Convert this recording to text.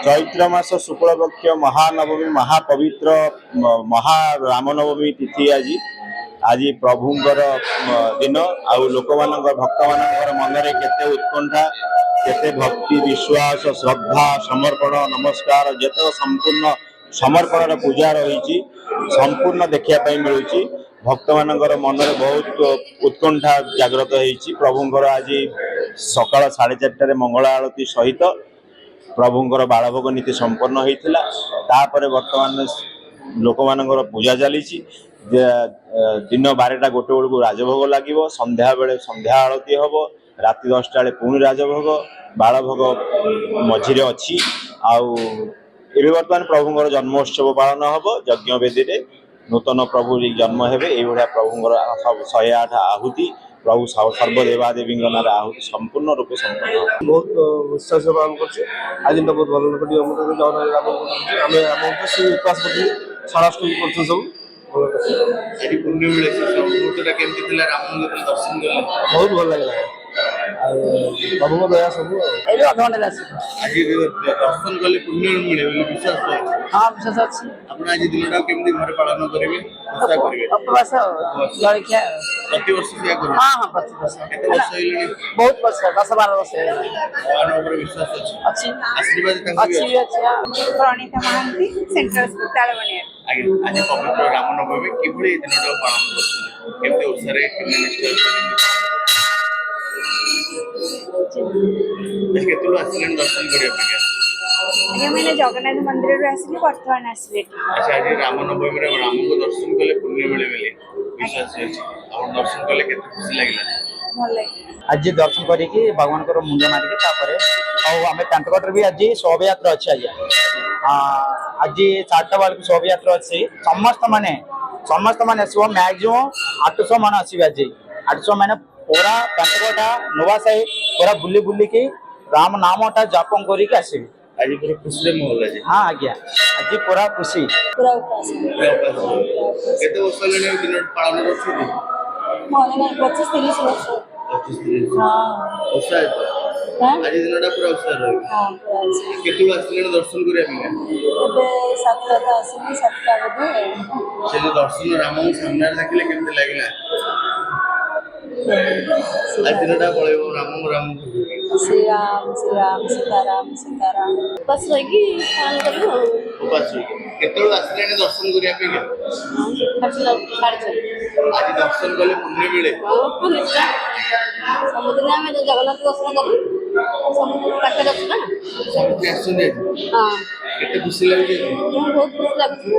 चैत्र मास शुक्ल पक्ष महानवमी महापवित्र महारामनवमी तिथि आज प्रभुंर दिन आउ लोक भक्त मान मनरे केते उत्कंठा केते भक्ति विश्वास श्रद्धा समर्पण नमस्कार जेत संपूर्ण समर्पण पूजा रही संपूर्ण देखापी मिलूँ भक्त मानकर मनरे बहुत उत्कंठा जागृत होती प्रभुंर आज सकाल 4:30 मंगला आरती सहित प्रभुंर बालभोग नीति संपन्न होता बर्तमान लोक मानकर पूजा चली दिन 12टा गोटे बेलू राजभोग लगे संध्या बेले संध्या आरती हम राति 10टा बेले पुणी राजभोग बालभोग मझिरे अच्छी आउ ए बर्तमान प्रभुंर जन्मोत्सव पालन हम यज्ञ वेदी नूतन प्रभु जन्म हेबे ये प्रभुंर 108 आहुति प्रभु सर्वदेवादेवी नारे आहुति संपूर्ण रूपे संपन्न बहुत उत्साह से पालन कर आज बहुत भल लोक उपवास कर स्वराष्ट्र कर सब बहुत भल लगे प्रभु दया सब दर्शन कले पुण्य मिले विश्वास हाँ विश्वास अच्छी आपण आज दिनटा केमती घर पालन करेंगे आशा करेंगे उपवास जलखिया प्रति वर्ष से करें हाँ हाँ प्रति वर्ष केते वर्ष होइले बहुत वर्ष 10-12 वर्ष भगवान ऊपर विश्वास अच्छी आशीर्वाद तांको अच्छी अच्छी प्रणीता महांती सेंट्रल अस्पताल बनिया आगे आज पवित्र रामनवमी किभଳି दिनटा पालन करछन केते उत्साह केते निष्ठा केतुल आसिलेन दर्शन करिया पे आगे मैंने जगन्नाथ मंदिर रे आसिली वर्तमान आसिले अच्छा आज रामनवमी रे राम को दर्शन कले पुण्य मिले मिले विश्वास अछि और दर्शन कले केते खुशी लागिला भल लागे आज दर्शन करिकी भगवान को मुंड मारिके तापरे और आमे कांटकटर भी आज शोभा यात्रा अछि आज 4टा बेल शोभा यात्रा अछि समस्त माने सो मैक्सिमम 800 मान आसी आज 800 माने पूरा कांटकटा नवा साही पूरा बुली बुली की राम नामटा जापन करिके आसीबे आज पूरा खुशी महल है हाँ आज्ञा आज पूरा खुशी पूरा उपवास केते वर्ष लेने दिन पालन करछी मोने ना 25-30 वर्ष 25-30 हां उत्साह हां आज दिनटा पूरा उत्साह रही हां पूरा केतुल आसिलेन दर्शन करिया पे ଏବେ 7ଟା ଆସିଲି 7ଟା बजे से जो दर्शन राम सामने देखले केते लागला आज दिनटा पळेबो राम श्री राम सीताराम सीताराम बस रही पालन करू उपास केतुल आसिलेन दर्शन करिया पे आज दर्शन कले पुण्य मिले समुद्र में जगन्नाथ दर्शन करू समुद्र पाखे रखु ना समझ आसुने हां केते खुशी लागे बहुत खुशी लागे